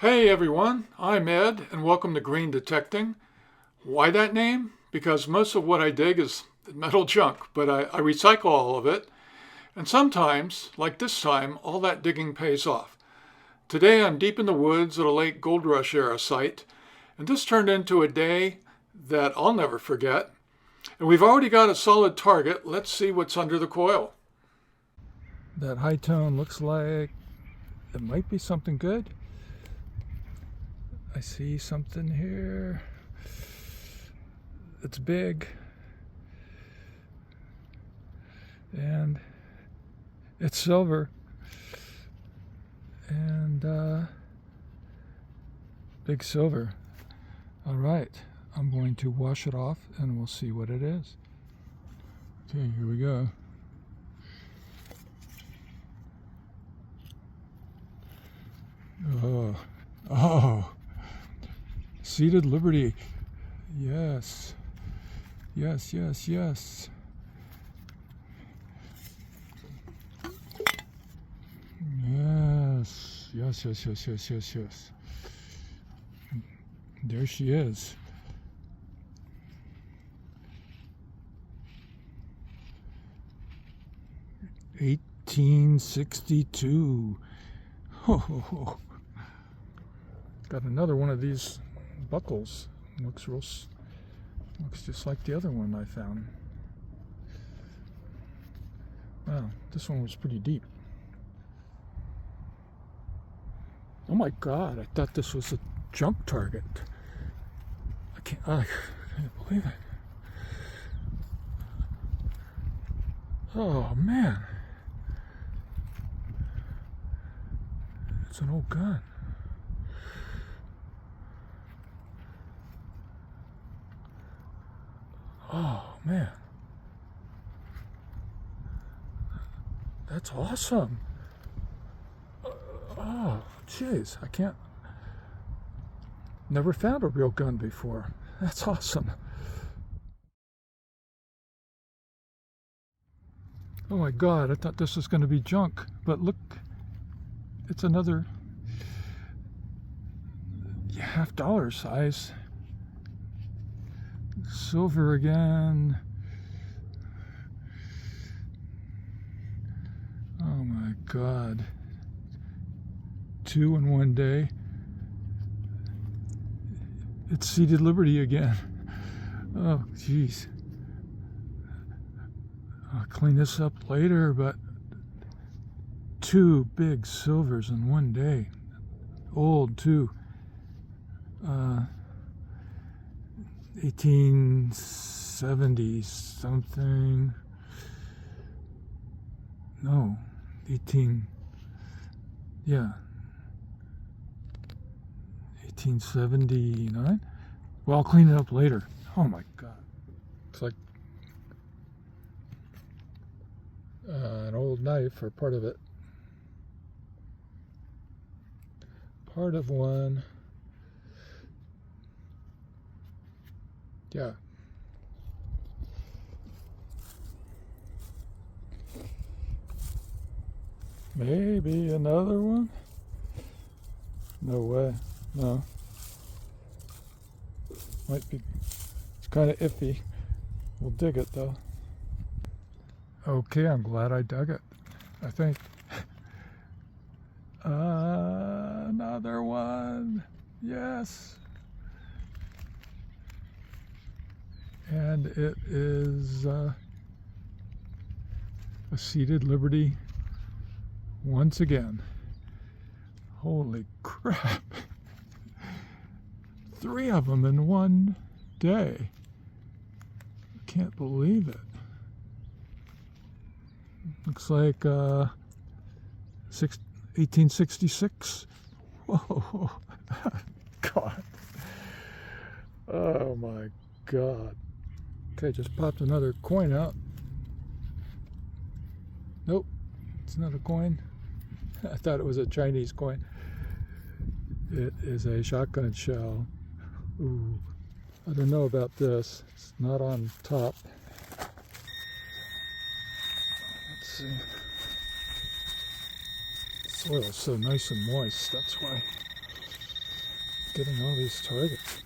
Hey everyone, I'm Ed and welcome to Green Detecting. Why that name? Because most of what I dig is metal junk, but I recycle all of it. And sometimes, like this time, all that digging pays off. Today I'm deep in the woods at a late gold rush era site, and this turned into a day that I'll never forget. And we've already got a solid target. Let's see what's under the coil. That high tone looks like it might be something good. I see something here. It's big. And it's silver. And big silver. All right, I'm going to wash it off and we'll see what it is. Okay, here we go. Oh. Seated Liberty. Yes. Yes. Yes. There she is. $1862. Oh. Got another one of these buckles. Looks just like the other one I found. Wow, this one was pretty deep. Oh my God, I thought this was a junk target. I can't believe it. Oh man. It's an old gun. Oh man, that's awesome. Oh jeez, never found a real gun before. That's awesome. Oh my God, I thought this was going to be junk, but look, it's another $half size. Silver again. Oh my God. 2 in one day. It's Seated Liberty again. Oh geez. I'll clean this up later, but 2 big silvers in one day. Old too. 1870 something. No, 1879. Well, I'll clean it up later. Oh my God, it's like an old knife, or part of it. Part of one. Yeah. Maybe another one? No way. No. Might be. It's kind of iffy. We'll dig it though. Okay, I'm glad I dug it. I think. Another one. Yes. And it is a Seated Liberty once again. Holy crap. 3 of them in one day. I can't believe it. Looks like 1866. Whoa. God. Oh my God. Okay, just popped another coin out. Nope, it's not a coin. I thought it was a Chinese coin. It is a shotgun shell. Ooh, I don't know about this. It's not on top. Let's see. Soil's so nice and moist, that's why. getting all these targets.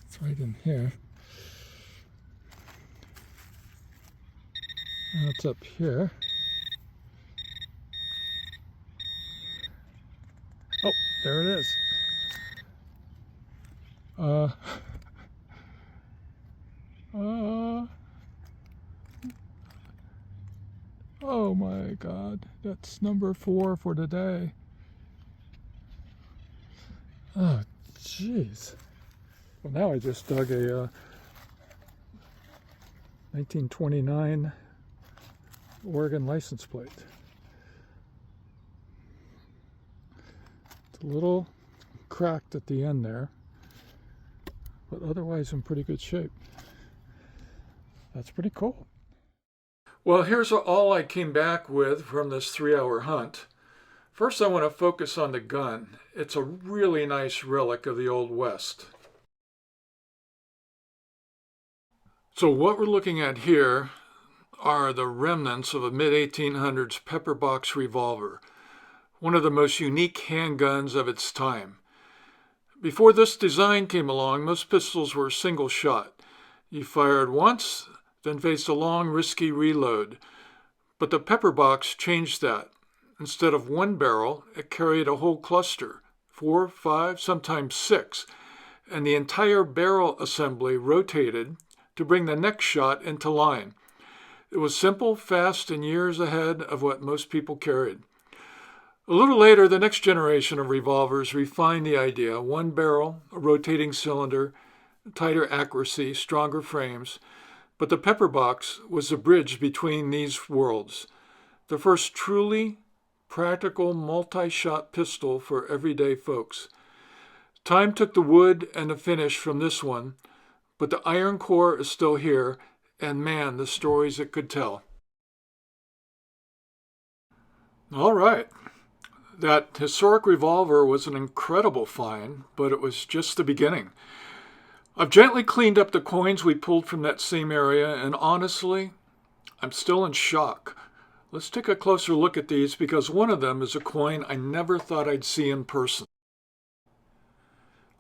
It's right in here. Now it's up here. Oh, there it is. Uh, oh my God, that's number 4 for today. Oh, jeez. Well, now I just dug a 1929 Oregon license plate. It's a little cracked at the end there, but otherwise in pretty good shape. That's pretty cool. Well, here's all I came back with from this 3-hour hunt. First, I want to focus on the gun. It's a really nice relic of the Old West. So what we're looking at here are the remnants of a mid-1800s Pepperbox Revolver, one of the most unique handguns of its time. Before this design came along, most pistols were single shot. You fired once, then faced a long, risky reload. But the Pepperbox changed that. Instead of one barrel, it carried a whole cluster, 4, 5, sometimes 6, and the entire barrel assembly rotated to bring the next shot into line. It was simple, fast, and years ahead of what most people carried. A little later, the next generation of revolvers refined the idea: one barrel, a rotating cylinder, tighter accuracy, stronger frames. But the Pepperbox was the bridge between these worlds, the first truly practical multi-shot pistol for everyday folks. Time took the wood and the finish from this one, but the iron core is still here, and man, the stories it could tell. All right. That historic revolver was an incredible find, but it was just the beginning. I've gently cleaned up the coins we pulled from that same area, and honestly, I'm still in shock. Let's take a closer look at these, because one of them is a coin I never thought I'd see in person.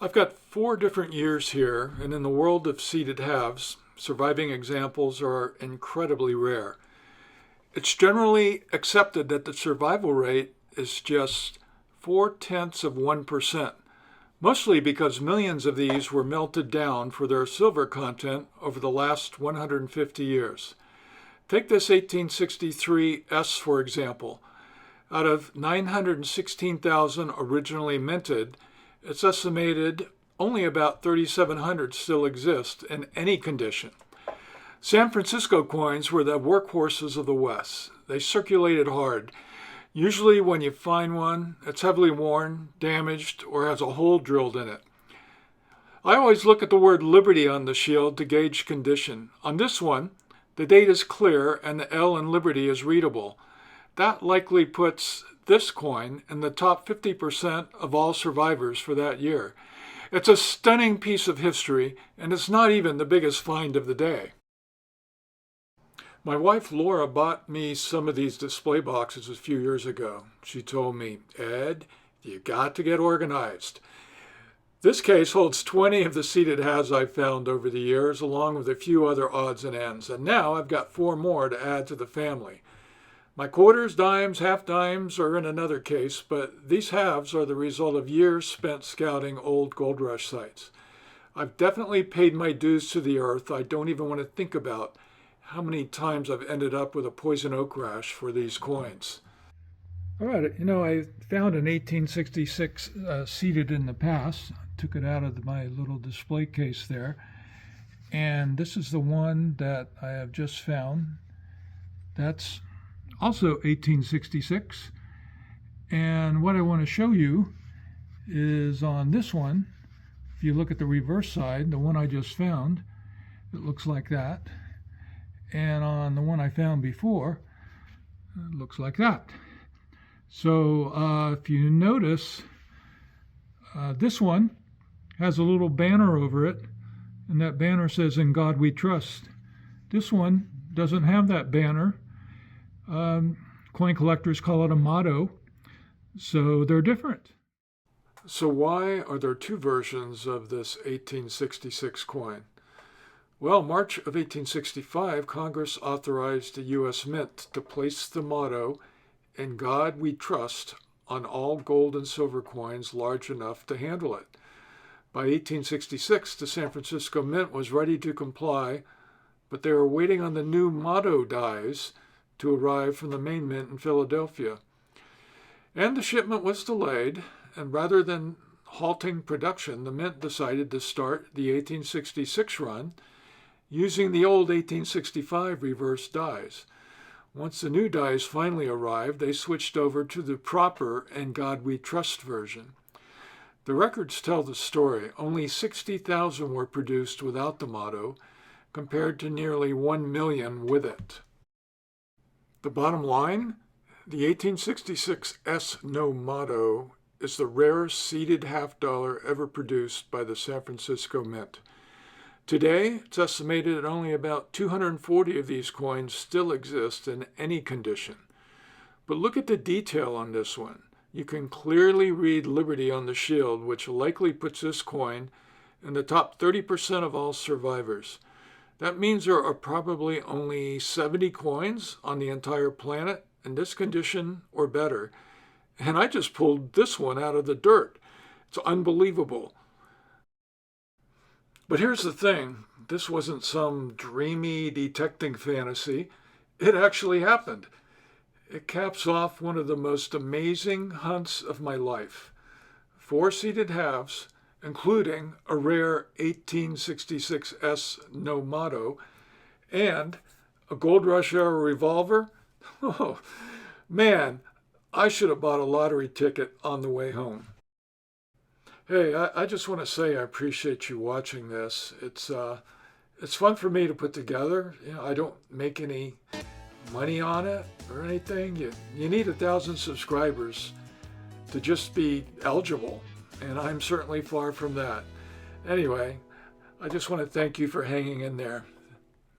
I've got 4 different years here, and in the world of seated halves, surviving examples are incredibly rare. It's generally accepted that the survival rate is just 0.4%, mostly because millions of these were melted down for their silver content over the last 150 years. Take this 1863 S, for example. Out of 916,000 originally minted, it's estimated only about 3,700 still exist in any condition. San Francisco coins were the workhorses of the West. They circulated hard. Usually when you find one, it's heavily worn, damaged, or has a hole drilled in it. I always look at the word Liberty on the shield to gauge condition. On this one, the date is clear and the L in Liberty is readable. That likely puts this coin in the top 50% of all survivors for that year. It's a stunning piece of history, and it's not even the biggest find of the day. My wife Laura bought me some of these display boxes a few years ago. She told me, "Ed, you got to get organized." This case holds 20 of the seated halves I've found over the years, along with a few other odds and ends. And now I've got 4 more to add to the family. My quarters, dimes, half dimes are in another case, but these halves are the result of years spent scouting old gold rush sites. I've definitely paid my dues to the earth. I don't even want to think about how many times I've ended up with a poison oak rash for these coins. All right, I found an 1866 seated in the past. Took it out of my little display case there. And this is the one that I have just found. That's also 1866. And what I want to show you is on this one, if you look at the reverse side, the one I just found, it looks like that. And on the one I found before, it looks like that. So if you notice, this one has a little banner over it and that banner says, "In God We Trust." This one doesn't have that banner. Coin collectors call it a motto, so they're different. So why are there two versions of this 1866 coin? Well, March of 1865, Congress authorized the U.S. Mint to place the motto, "In God We Trust," on all gold and silver coins large enough to handle it. By 1866, the San Francisco Mint was ready to comply, but they were waiting on the new motto dies to arrive from the main mint in Philadelphia. And the shipment was delayed, and rather than halting production, the mint decided to start the 1866 run using the old 1865 reverse dies. Once the new dies finally arrived, they switched over to the proper "In God We Trust" version. The records tell the story. Only 60,000 were produced without the motto, compared to nearly 1 million with it. The bottom line? The 1866 S No motto is the rarest seated half-dollar ever produced by the San Francisco Mint. Today, it's estimated that only about 240 of these coins still exist in any condition. But look at the detail on this one. You can clearly read Liberty on the shield, which likely puts this coin in the top 30% of all survivors. That means there are probably only 70 coins on the entire planet in this condition or better. And I just pulled this one out of the dirt. It's unbelievable. But here's the thing. This wasn't some dreamy detecting fantasy. It actually happened. It caps off one of the most amazing hunts of my life. 4 seated halves, including a rare 1866 S No motto, and a Gold Rush era revolver. Oh, man, I should have bought a lottery ticket on the way home. Hey, I just want to say I appreciate you watching this. It's fun for me to put together. I don't make any money on it or anything. You need 1,000 subscribers to just be eligible, and I'm certainly far from that. Anyway, I just want to thank you for hanging in there.